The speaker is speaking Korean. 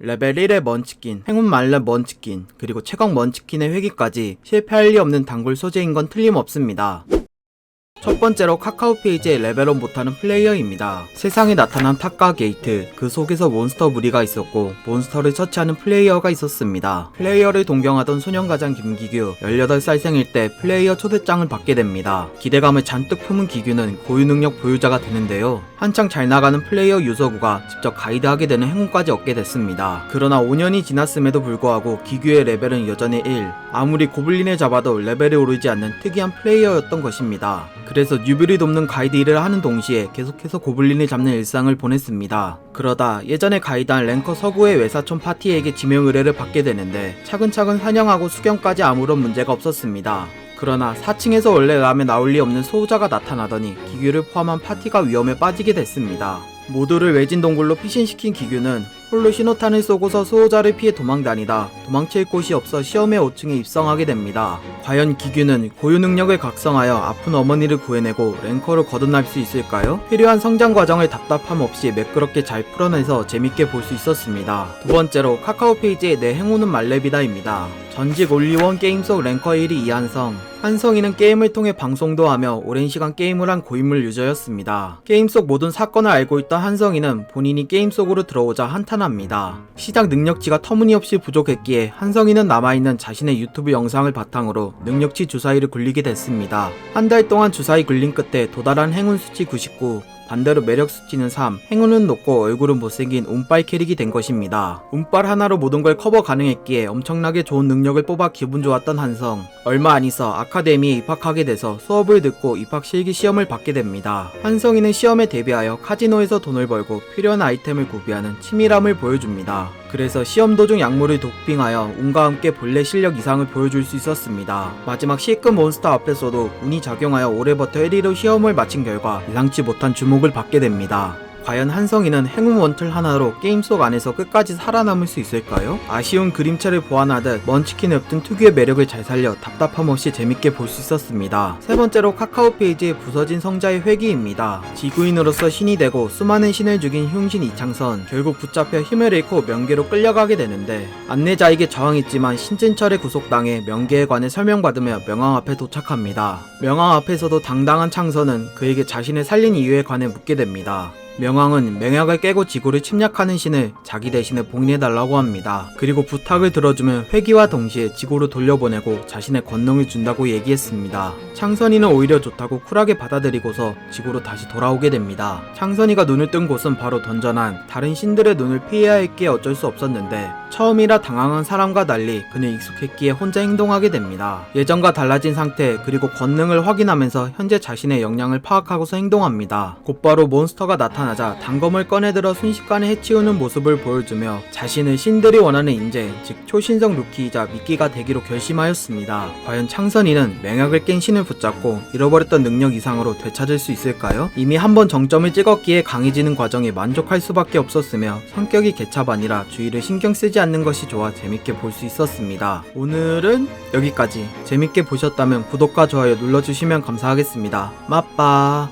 레벨 1의 먼치킨, 행운 말렙 먼치킨, 그리고 최강 먼치킨의 회귀까지 실패할 리 없는 단골 소재인 건 틀림없습니다. 첫 번째로 카카오 페이지에 레벨업 못하는 플레이어입니다. 세상에 나타난 탑과 게이트, 그 속에서 몬스터 무리가 있었고 몬스터를 처치하는 플레이어가 있었습니다. 플레이어를 동경하던 소년가장 김기규, 18살 생일 때 플레이어 초대장을 받게 됩니다. 기대감을 잔뜩 품은 기규는 고유 능력 보유자가 되는데요. 한창 잘 나가는 플레이어 유서구가 직접 가이드하게 되는 행운까지 얻게 됐습니다. 그러나 5년이 지났음에도 불구하고 기규의 레벨은 여전히 1, 아무리 고블린을 잡아도 레벨이 오르지 않는 특이한 플레이어였던 것입니다. 그래서 뉴비를 돕는 가이드 일을 하는 동시에 계속해서 고블린을 잡는 일상을 보냈습니다. 그러다 예전에 가이드한 랭커 서구의 외사촌 파티에게 지명 의뢰를 받게 되는데 차근차근 사냥하고 수경까지 아무런 문제가 없었습니다. 그러나 4층에서 원래 라면 나올 리 없는 소호자가 나타나더니 기규를 포함한 파티가 위험에 빠지게 됐습니다. 모두를 외진 동굴로 피신시킨 기규는 홀로 신호탄을 쏘고서 수호자를 피해 도망다니다 도망칠 곳이 없어 시험의 5층에 입성하게 됩니다. 과연 기규는 고유 능력을 각성하여 아픈 어머니를 구해내고 랭커를 거듭날 수 있을까요? 필요한 성장 과정을 답답함 없이 매끄럽게 잘 풀어내서 재밌게 볼 수 있었습니다. 두 번째로 카카오 페이지의 내 행운은 말렙이다입니다. 전직 올리원 게임 속 랭커 1위 이한성. 한성이는 게임을 통해 방송도 하며 오랜 시간 게임을 한 고인물 유저였습니다. 게임 속 모든 사건을 알고 있던 한성이는 본인이 게임 속으로 들어오자 한탄합니다. 시작 능력치가 터무니없이 부족했기에 한성이는 남아있는 자신의 유튜브 영상을 바탕으로 능력치 주사위를 굴리게 됐습니다. 한 달 동안 주사위 굴린 끝에 도달한 행운 수치 99, 반대로 매력 수치는 3, 행운은 높고 얼굴은 못생긴 운빨 캐릭이 된 것입니다. 운빨 하나로 모든 걸 커버 가능했기에 엄청나게 좋은 능력을 뽑아 기분 좋았던 한성. 얼마 안 있어 아카데미에 입학하게 돼서 수업을 듣고 입학 실기 시험을 받게 됩니다. 한성이는 시험에 대비하여 카지노에서 돈을 벌고 필요한 아이템을 구비하는 치밀함을 보여줍니다. 그래서 시험 도중 약물을 도핑하여 운과 함께 본래 실력 이상을 보여줄 수 있었습니다. 마지막 C급 몬스터 앞에서도 운이 작용하여 오래 버텨 1위로 시험을 마친 결과 예상치 못한 주목을 받게 됩니다. 과연 한성이는 행운 원툴 하나로 게임 속 안에서 끝까지 살아남을 수 있을까요? 아쉬운 그림체를 보완하듯 먼치킨 웹툰 특유의 매력을 잘 살려 답답함 없이 재밌게 볼 수 있었습니다. 세 번째로 카카오 페이지의 부서진 성자의 회귀입니다. 지구인으로서 신이 되고 수많은 신을 죽인 흉신 이창선, 결국 붙잡혀 힘을 잃고 명계로 끌려가게 되는데 안내자에게 저항했지만 신진철에 구속당해 명계에 관해 설명받으며 명왕 앞에 도착합니다. 명왕 앞에서도 당당한 창선은 그에게 자신을 살린 이유에 관해 묻게 됩니다. 명왕은 맹약을 깨고 지구를 침략하는 신을 자기 대신에 봉인해달라고 합니다. 그리고 부탁을 들어주면 회귀와 동시에 지구로 돌려보내고 자신의 권능을 준다고 얘기했습니다. 창선이는 오히려 좋다고 쿨하게 받아들이고서 지구로 다시 돌아오게 됩니다. 창선이가 눈을 뜬 곳은 바로 던전한 다른 신들의 눈을 피해야 했기에 어쩔 수 없었는데 처음이라 당황한 사람과 달리 그는 익숙했기에 혼자 행동하게 됩니다. 예전과 달라진 상태 그리고 권능을 확인하면서 현재 자신의 역량을 파악하고서 행동합니다. 곧바로 몬스터가 나타나자 단검을 꺼내들어 순식간에 해치우는 모습을 보여주며 자신을 신들이 원하는 인재, 즉 초신성 루키이자 미끼가 되기로 결심하였습니다. 과연 창선이는 맹약을 깬 신을 붙잡고 잃어버렸던 능력 이상으로 되찾을 수 있을까요? 이미 한번 정점을 찍었기에 강해지는 과정에 만족할 수밖에 없었으며 성격이 개차반이라 주위를 신경 쓰지 않는 것이 좋아 재밌게 볼 수 있었습니다. 오늘은 여기까지. 재밌게 보셨다면 구독과 좋아요 눌러주시면 감사하겠습니다. 맛빠.